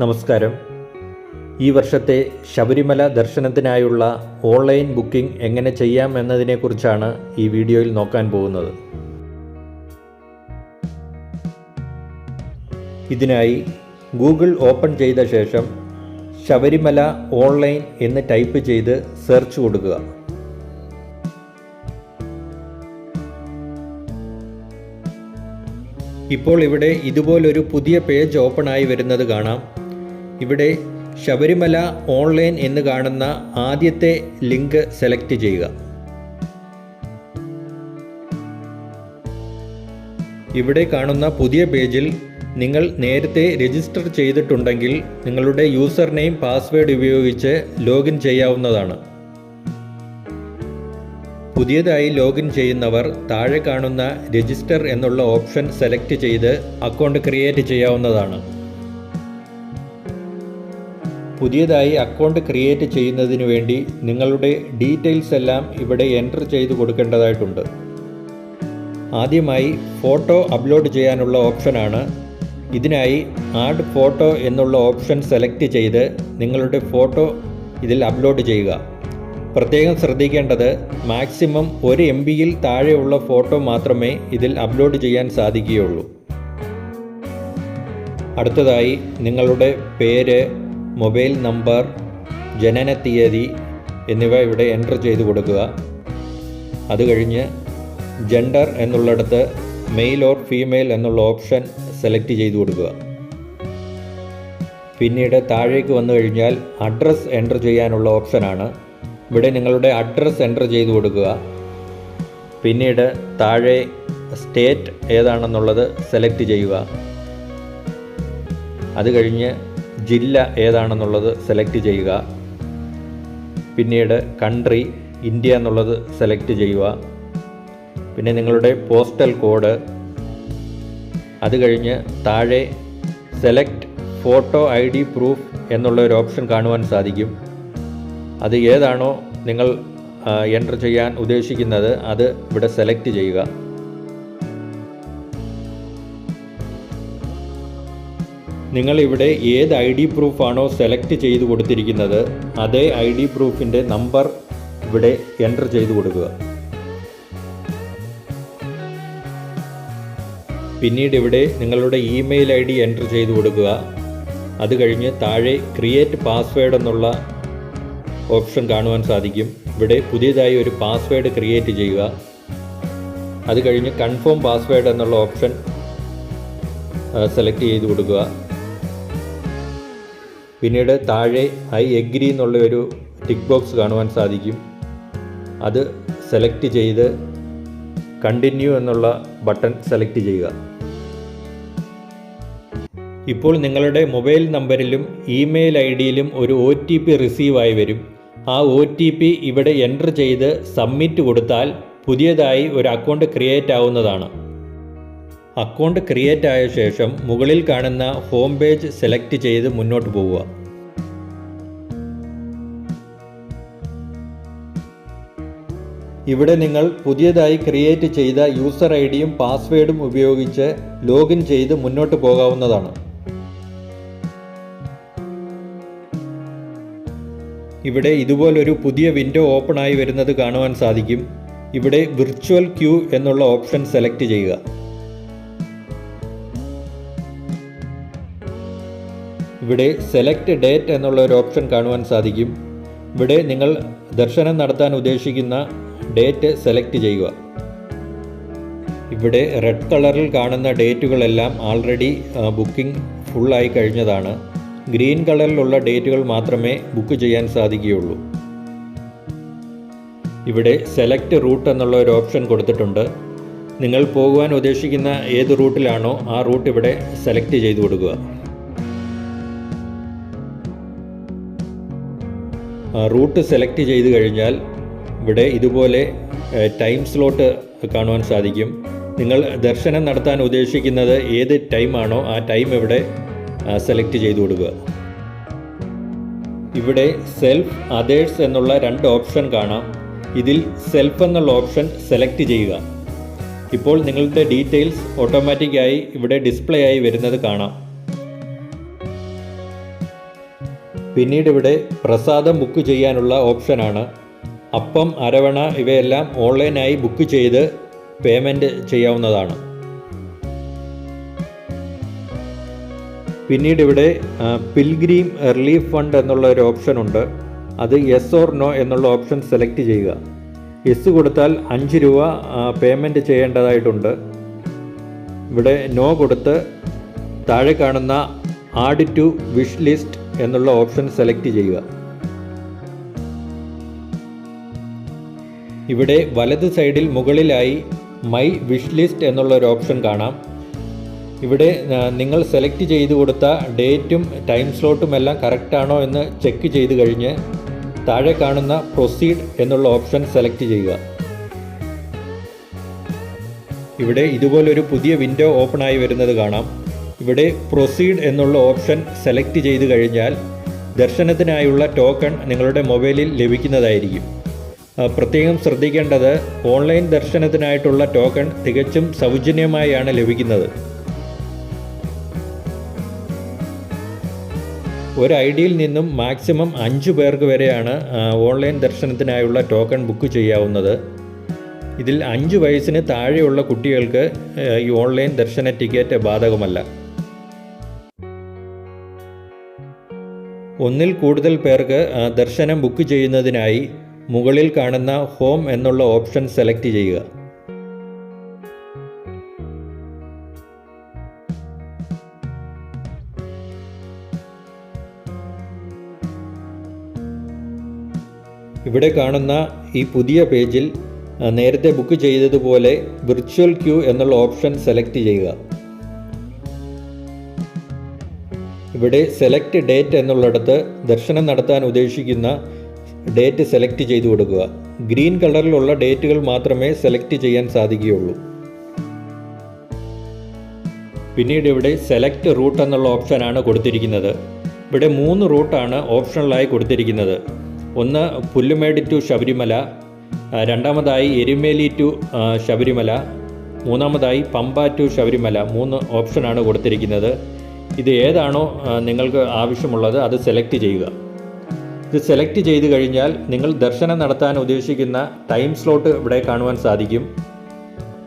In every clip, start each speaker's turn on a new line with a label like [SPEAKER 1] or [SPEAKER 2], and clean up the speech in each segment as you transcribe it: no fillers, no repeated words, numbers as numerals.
[SPEAKER 1] നമസ്കാരം. ഈ വർഷത്തെ ശബരിമല ദർശനത്തിനായുള്ള ഓൺലൈൻ ബുക്കിംഗ് എങ്ങനെ ചെയ്യാം എന്നതിനെക്കുറിച്ചാണ് ഈ വീഡിയോയിൽ നോക്കാൻ പോകുന്നത്. ഇതിനായി ഗൂഗിൾ ഓപ്പൺ ചെയ്ത ശേഷം ശബരിമല ഓൺലൈൻ എന്ന് ടൈപ്പ് ചെയ്ത് സെർച്ച് കൊടുക്കുക. ഇപ്പോൾ ഇവിടെ ഇതുപോലൊരു പുതിയ പേജ് ഓപ്പണായി വരുന്നത് കാണാം. ഇവിടെ ശബരിമല ഓൺലൈൻ എന്ന് കാണുന്ന ആദ്യത്തെ ലിങ്ക് സെലക്ട് ചെയ്യുക. ഇവിടെ കാണുന്ന പുതിയ പേജിൽ നിങ്ങൾ നേരത്തെ രജിസ്റ്റർ ചെയ്തിട്ടുണ്ടെങ്കിൽ നിങ്ങളുടെ യൂസർ നെയിം പാസ്വേഡ് ഉപയോഗിച്ച് ലോഗിൻ ചെയ്യാവുന്നതാണ്. പുതിയതായി ലോഗിൻ ചെയ്യുന്നവർ താഴെ കാണുന്ന രജിസ്റ്റർ എന്നുള്ള ഓപ്ഷൻ സെലക്ട് ചെയ്ത് അക്കൗണ്ട് ക്രിയേറ്റ് ചെയ്യാവുന്നതാണ്. പുതിയതായി അക്കൗണ്ട് ക്രിയേറ്റ് ചെയ്യുന്നതിന് വേണ്ടി നിങ്ങളുടെ ഡീറ്റെയിൽസ് എല്ലാം ഇവിടെ എൻ്റർ ചെയ്ത് കൊടുക്കേണ്ടതായിട്ടുണ്ട്. ആദ്യമായി ഫോട്ടോ അപ്ലോഡ് ചെയ്യാനുള്ള ഓപ്ഷനാണ്. ഇതിനായി ആഡ് ഫോട്ടോ എന്നുള്ള ഓപ്ഷൻ സെലക്ട് ചെയ്ത് നിങ്ങളുടെ ഫോട്ടോ ഇതിൽ അപ്ലോഡ് ചെയ്യുക. പ്രത്യേകം ശ്രദ്ധിക്കേണ്ടത് മാക്സിമം 1 MB-യിൽ താഴെയുള്ള ഫോട്ടോ മാത്രമേ ഇതിൽ അപ്ലോഡ് ചെയ്യാൻ സാധിക്കുകയുള്ളൂ. അടുത്തതായി നിങ്ങളുടെ പേര്, മൊബൈൽ നമ്പർ, ജനന തീയതി എന്നിവ ഇവിടെ എൻ്റർ ചെയ്ത് കൊടുക്കുക. അത് കഴിഞ്ഞ് ജെൻഡർ എന്നുള്ളിടത്ത് മെയിൽ ഓർ ഫീമെയിൽ എന്നുള്ള ഓപ്ഷൻ സെലക്ട് ചെയ്ത് കൊടുക്കുക. പിന്നീട് താഴേക്ക് വന്നു കഴിഞ്ഞാൽ അഡ്രസ്സ് എൻ്റർ ചെയ്യാനുള്ള ഓപ്ഷനാണ്. ഇവിടെ നിങ്ങളുടെ അഡ്രസ്സ് എൻ്റർ ചെയ്ത് കൊടുക്കുക. പിന്നീട് താഴെ സ്റ്റേറ്റ് ഏതാണെന്നുള്ളത് സെലക്ട് ചെയ്യുക. അത് കഴിഞ്ഞ് ജില്ല ഏതാണെന്നുള്ളത് സെലക്ട് ചെയ്യുക. പിന്നീട് കൺട്രി ഇന്ത്യ എന്നുള്ളത് സെലക്ട് ചെയ്യുക. പിന്നെ നിങ്ങളുടെ പോസ്റ്റൽ കോഡ്. അത് കഴിഞ്ഞ് താഴെ സെലക്ട് ഫോട്ടോ ID പ്രൂഫ് എന്നുള്ള ഒരു ഓപ്ഷൻ കാണുവാൻ സാധിക്കും. അത് ഏതാണോ നിങ്ങൾ എൻ്റർ ചെയ്യാൻ ഉദ്ദേശിക്കുന്നത് അത് ഇവിടെ സെലക്ട് ചെയ്യുക. നിങ്ങളിവിടെ ഏത് ID പ്രൂഫാണോ സെലക്ട് ചെയ്ത് കൊടുത്തിരിക്കുന്നത് അതേ ID പ്രൂഫിൻ്റെ നമ്പർ ഇവിടെ എൻ്റർ ചെയ്ത് കൊടുക്കുക. പിന്നീട് ഇവിടെ നിങ്ങളുടെ ഇമെയിൽ ID എൻ്റർ ചെയ്ത് കൊടുക്കുക. അത് കഴിഞ്ഞ് താഴെ ക്രിയേറ്റ് പാസ്വേഡ് എന്നുള്ള ഓപ്ഷൻ കാണുവാൻ സാധിക്കും. ഇവിടെ പുതിയതായി ഒരു പാസ്വേഡ് ക്രിയേറ്റ് ചെയ്യുക. അത് കഴിഞ്ഞ് കൺഫേം പാസ്വേഡ് എന്നുള്ള ഓപ്ഷൻ സെലക്ട് ചെയ്ത് കൊടുക്കുക. പിന്നീട് താഴെ ഐ എഗ്രി എന്നുള്ള ഒരു ടിക്ക് ബോക്സ് കാണുവാൻ സാധിക്കും. അത് സെലക്ട് ചെയ്ത് കണ്ടിന്യൂ എന്നുള്ള ബട്ടൺ സെലക്ട് ചെയ്യുക. ഇപ്പോൾ നിങ്ങളുടെ മൊബൈൽ നമ്പറിലും ഇമെയിൽ ID-യിലും ഒരു OTP റിസീവായി വരും. ആ OTP ഇവിടെ എൻ്റർ ചെയ്ത് സബ്മിറ്റ് കൊടുത്താൽ പുതിയതായി ഒരു അക്കൗണ്ട് ക്രിയേറ്റ് ആവുന്നതാണ്. അക്കൗണ്ട് ക്രിയേറ്റ് ആയ ശേഷം മുകളിൽ കാണുന്ന ഹോം പേജ് സെലക്ട് ചെയ്ത് മുന്നോട്ട് പോവുക. ഇവിടെ നിങ്ങൾ പുതിയതായി ക്രിയേറ്റ് ചെയ്ത യൂസർ ID-യും പാസ്വേഡും ഉപയോഗിച്ച് ലോഗിൻ ചെയ്ത് മുന്നോട്ട് പോകാവുന്നതാണ്. ഇവിടെ ഇതുപോലൊരു പുതിയ വിൻഡോ ഓപ്പണായി വരുന്നത് കാണുവാൻ സാധിക്കും. ഇവിടെ വിർച്വൽ ക്യൂ എന്നുള്ള ഓപ്ഷൻ സെലക്ട് ചെയ്യുക. ഇവിടെ സെലക്ട് ഡേറ്റ് എന്നുള്ള ഒരു ഓപ്ഷൻ കാണുവാൻ സാധിക്കും. ഇവിടെ നിങ്ങൾ ദർശനം നടത്താൻ ഉദ്ദേശിക്കുന്ന ഡേറ്റ് സെലക്ട് ചെയ്യുക. ഇവിടെ റെഡ് കളറിൽ കാണുന്ന ഡേറ്റുകളെല്ലാം ആൾറെഡി ബുക്കിംഗ് ഫുള്ളായി കഴിഞ്ഞതാണ്. ഗ്രീൻ കളറിലുള്ള ഡേറ്റുകൾ മാത്രമേ ബുക്ക് ചെയ്യാൻ സാധിക്കുകയുള്ളൂ. ഇവിടെ സെലക്ട് റൂട്ട് എന്നുള്ള ഒരു ഓപ്ഷൻ കൊടുത്തിട്ടുണ്ട്. നിങ്ങൾ പോകുവാൻ ഉദ്ദേശിക്കുന്ന ഏത് റൂട്ടിലാണോ ആ റൂട്ട് ഇവിടെ സെലക്ട് ചെയ്ത് കൊടുക്കുക. റൂട്ട് സെലക്ട് ചെയ്ത് കഴിഞ്ഞാൽ ഇവിടെ ഇതുപോലെ ടൈം സ്ലോട്ട് കാണുവാൻ സാധിക്കും. നിങ്ങൾ ദർശനം നടത്താൻ ഉദ്ദേശിക്കുന്നത് ഏത് ടൈമാണോ ആ ടൈം ഇവിടെ സെലക്ട് ചെയ്ത് കൊടുക്കുക. ഇവിടെ സെൽഫ്, അതേഴ്സ് എന്നുള്ള 2 ഓപ്ഷൻ കാണാം. ഇതിൽ സെൽഫ് എന്നുള്ള ഓപ്ഷൻ സെലക്ട് ചെയ്യുക. ഇപ്പോൾ നിങ്ങളുടെ ഡീറ്റെയിൽസ് ഓട്ടോമാറ്റിക്കായി ഇവിടെ ഡിസ്പ്ലേ ആയി വരുന്നത് കാണാം. പിന്നീട് ഇവിടെ പ്രസാദം ബുക്ക് ചെയ്യാനുള്ള ഓപ്ഷനാണ്. അപ്പം, അരവണ ഇവയെല്ലാം ഓൺലൈനായി ബുക്ക് ചെയ്ത് പേയ്മെൻറ്റ് ചെയ്യാവുന്നതാണ്. പിന്നീട് ഇവിടെ പിൽഗ്രീം റിലീഫ് ഫണ്ട് എന്നുള്ള ഒരു ഓപ്ഷൻ ഉണ്ട്. അത് യെസ് ഓർ നോ എന്നുള്ള ഓപ്ഷൻ സെലക്ട് ചെയ്യുക. യെസ് കൊടുത്താൽ 5 രൂപ പേയ്മെൻറ്റ് ചെയ്യേണ്ടതായിട്ടുണ്ട്. ഇവിടെ നോ കൊടുത്ത് താഴെ കാണുന്ന ആഡ് ടു വിഷ് ലിസ്റ്റ് എന്നുള്ള ഓപ്ഷൻ സെലക്ട് ചെയ്യുക. ഇവിടെ വലത് സൈഡിൽ മുകളിലായി മൈ വിഷ് ലിസ്റ്റ് എന്നുള്ള ഒരു ഓപ്ഷൻ കാണാം. ഇവിടെ നിങ്ങൾ സെലക്ട് ചെയ്ത് കൊടുത്ത ഡേറ്റും ടൈം സ്ലോട്ടും എല്ലാം കറക്റ്റാണോ എന്ന് ചെക്ക് ചെയ്ത് കഴിഞ്ഞ് താഴെ കാണുന്ന പ്രൊസീഡ് എന്നുള്ള ഓപ്ഷൻ സെലക്ട് ചെയ്യുക. ഇവിടെ ഇതുപോലൊരു പുതിയ വിൻഡോ ഓപ്പൺ ആയി വരുന്നത് കാണാം. ഇവിടെ പ്രൊസീഡ് എന്നുള്ള ഓപ്ഷൻ സെലക്ട് ചെയ്ത് കഴിഞ്ഞാൽ ദർശനത്തിനായുള്ള ടോക്കൺ നിങ്ങളുടെ മൊബൈലിൽ ലഭിക്കുന്നതായിരിക്കും. പ്രത്യേകം ശ്രദ്ധിക്കേണ്ടത്, ഓൺലൈൻ ദർശനത്തിനായിട്ടുള്ള ടോക്കൺ തികച്ചും സൗജന്യമായാണ് ലഭിക്കുന്നത്. ഒരു ഐഡിയിൽ നിന്നും മാക്സിമം 5 പേർക്ക് വരെയാണ് ഓൺലൈൻ ദർശനത്തിനായുള്ള ടോക്കൺ ബുക്ക് ചെയ്യാവുന്നത്. ഇതിൽ 5 വയസ്സിന് താഴെയുള്ള കുട്ടികൾക്ക് ഈ ഓൺലൈൻ ദർശന ടിക്കറ്റ് ബാധകമല്ല. ഒന്നിൽ കൂടുതൽ പേർക്ക് ദർശനം ബുക്ക് ചെയ്യുന്നതിനായി മുകളിൽ കാണുന്ന ഹോം എന്നുള്ള ഓപ്ഷൻ സെലക്ട് ചെയ്യുക. ഇവിടെ കാണുന്ന ഈ പുതിയ പേജിൽ നേരത്തെ ബുക്ക് ചെയ്തതുപോലെ വിർച്വൽ ക്യൂ എന്നുള്ള ഓപ്ഷൻ സെലക്ട് ചെയ്യുക. ഇവിടെ സെലക്ട് ഡേറ്റ് എന്നുള്ളിടത്ത് ദർശനം നടത്താൻ ഉദ്ദേശിക്കുന്ന ഡേറ്റ് സെലക്ട് ചെയ്ത് കൊടുക്കുക. ഗ്രീൻ കളറിലുള്ള ഡേറ്റുകൾ മാത്രമേ സെലക്ട് ചെയ്യാൻ സാധിക്കുകയുള്ളൂ. പിന്നീട് ഇവിടെ സെലക്ട് റൂട്ട് എന്നുള്ള ഓപ്ഷനാണ് കൊടുത്തിരിക്കുന്നത്. ഇവിടെ 3 റൂട്ടാണ് ഓപ്ഷണലായി കൊടുത്തിരിക്കുന്നത്. ഒന്ന് പുല്ലുമേട് ടു ശബരിമല, രണ്ടാമതായി എരുമേലി ടു ശബരിമല, മൂന്നാമതായി പമ്പ ടു ശബരിമല. 3 ഓപ്ഷനാണ് കൊടുത്തിരിക്കുന്നത്. ഇത് ഏതാണോ നിങ്ങൾക്ക് ആവശ്യമുള്ളത് അത് സെലക്ട് ചെയ്യുക. ഇത് സെലക്ട് ചെയ്ത് കഴിഞ്ഞാൽ നിങ്ങൾ ദർശനം നടത്താൻ ഉദ്ദേശിക്കുന്ന ടൈം സ്ലോട്ട് ഇവിടെ കാണുവാൻ സാധിക്കും.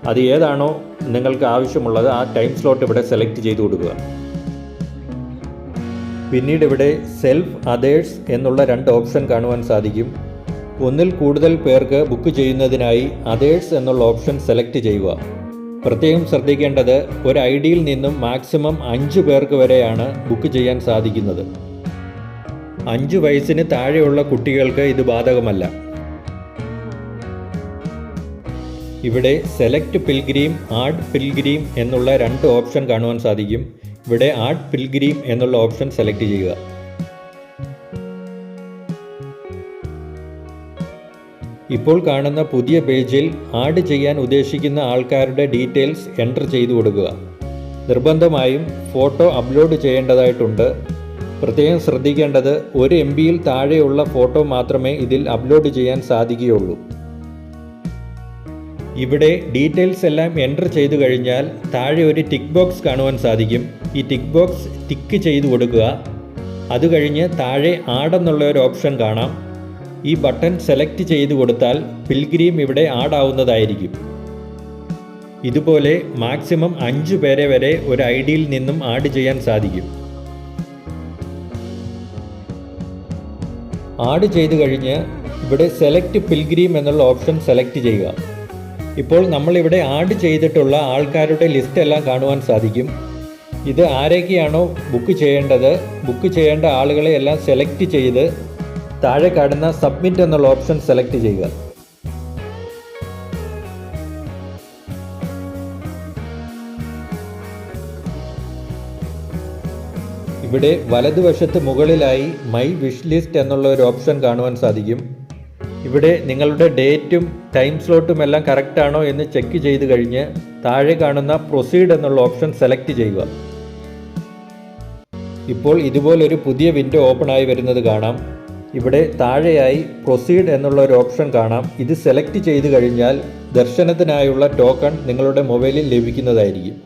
[SPEAKER 1] അത് ഏതാണോ നിങ്ങൾക്ക് ആവശ്യമുള്ളത് ആ ടൈം സ്ലോട്ട് ഇവിടെ സെലക്ട് ചെയ്ത് കൊടുക്കുക. പിന്നീട് ഇവിടെ സെൽഫ് അതേഴ്സ് എന്നുള്ള 2 ഓപ്ഷൻ കാണുവാൻ സാധിക്കും. ഒന്നിൽ കൂടുതൽ പേർക്ക് ബുക്ക് ചെയ്യുന്നതിനായി അതേഴ്സ് എന്നുള്ള ഓപ്ഷൻ സെലക്ട് ചെയ്യുക. പ്രത്യേകം ശ്രദ്ധിക്കേണ്ടത്, ഒരു ഐഡിയിൽ നിന്നും മാക്സിമം 5 പേർക്ക് വരെയാണ് ബുക്ക് ചെയ്യാൻ സാധിക്കുന്നത്. 5 വയസ്സിന് താഴെയുള്ള കുട്ടികൾക്ക് ഇത് ബാധകമല്ല. ഇവിടെ സെലക്ട് പിൽഗ്രീം, ആഡ് പിൽഗ്രീം എന്നുള്ള 2 ഓപ്ഷൻ കാണുവാൻ സാധിക്കും. ഇവിടെ ആഡ് പിൽഗ്രീം എന്നുള്ള ഓപ്ഷൻ സെലക്ട് ചെയ്യുക. ഇപ്പോൾ കാണുന്ന പുതിയ പേജിൽ ആഡ് ചെയ്യാൻ ഉദ്ദേശിക്കുന്ന ആൾക്കാരുടെ ഡീറ്റെയിൽസ് എൻ്റർ ചെയ്തു കൊടുക്കുക. നിർബന്ധമായും ഫോട്ടോ അപ്ലോഡ് ചെയ്യേണ്ടതായിട്ടുണ്ട്. പ്രത്യേകം ശ്രദ്ധിക്കേണ്ടത്, 1 MB താഴെയുള്ള ഫോട്ടോ മാത്രമേ ഇതിൽ അപ്ലോഡ് ചെയ്യാൻ സാധിക്കുകയുള്ളൂ. ഇവിടെ ഡീറ്റെയിൽസ് എല്ലാം എൻ്റർ ചെയ്തു കഴിഞ്ഞാൽ താഴെ ഒരു ടിക്ക് ബോക്സ് കാണുവാൻ സാധിക്കും. ഈ ടിക്ക് ബോക്സ് ടിക്ക് ചെയ്തു കൊടുക്കുക. അത് കഴിഞ്ഞ് താഴെ ആഡ് എന്നുള്ള ഒരു ഓപ്ഷൻ കാണാം. ഈ ബട്ടൺ സെലക്ട് ചെയ്ത് കൊടുത്താൽ പിൽഗ്രീം ഇവിടെ ആഡ് ആവുന്നതായിരിക്കും. ഇതുപോലെ മാക്സിമം 5 പേരെ വരെ ഒരു ഐഡിയിൽ നിന്നും ആഡ് ചെയ്യാൻ സാധിക്കും. ആഡ് ചെയ്ത് കഴിഞ്ഞ് ഇവിടെ സെലക്ട് പിൽഗ്രീം എന്നുള്ള ഓപ്ഷൻ സെലക്ട് ചെയ്യുക. ഇപ്പോൾ നമ്മളിവിടെ ആഡ് ചെയ്തിട്ടുള്ള ആൾക്കാരുടെ ലിസ്റ്റ് എല്ലാം കാണുവാൻ സാധിക്കും. ഇത് ആരൊക്കെയാണോ ബുക്ക് ചെയ്യേണ്ടത്, ബുക്ക് ചെയ്യേണ്ട ആളുകളെ എല്ലാം സെലക്ട് ചെയ്ത് താഴെ കാണുന്ന സബ്മിറ്റ് എന്നുള്ള ഓപ്ഷൻ സെലക്ട് ചെയ്യുക. ഇവിടെ വലതുവശത്ത് മുകളിലായി മൈ വിഷ് ലിസ്റ്റ് എന്നുള്ള ഒരു ഓപ്ഷൻ കാണുവാൻ സാധിക്കും. ഇവിടെ നിങ്ങളുടെ ഡേറ്റും ടൈം സ്ലോട്ടും എല്ലാം കറക്റ്റാണോ എന്ന് ചെക്ക് ചെയ്ത് കഴിഞ്ഞ് താഴെ കാണുന്ന പ്രൊസീഡ് എന്നുള്ള ഓപ്ഷൻ സെലക്ട് ചെയ്യുക. ഇപ്പോൾ ഇതുപോലൊരു പുതിയ വിൻഡോ ഓപ്പൺ ആയി വരുന്നത് കാണാം. ഇവിടെ താഴെയായി പ്രൊസീഡ് എന്നുള്ള ഒരു ഓപ്ഷൻ കാണാം. ഇത് സെലക്ട് ചെയ്ത് കഴിഞ്ഞാൽ ദർശനത്തിനായുള്ള ടോക്കൺ നിങ്ങളുടെ മൊബൈലിൽ ലഭിക്കുന്നതായിരിക്കും.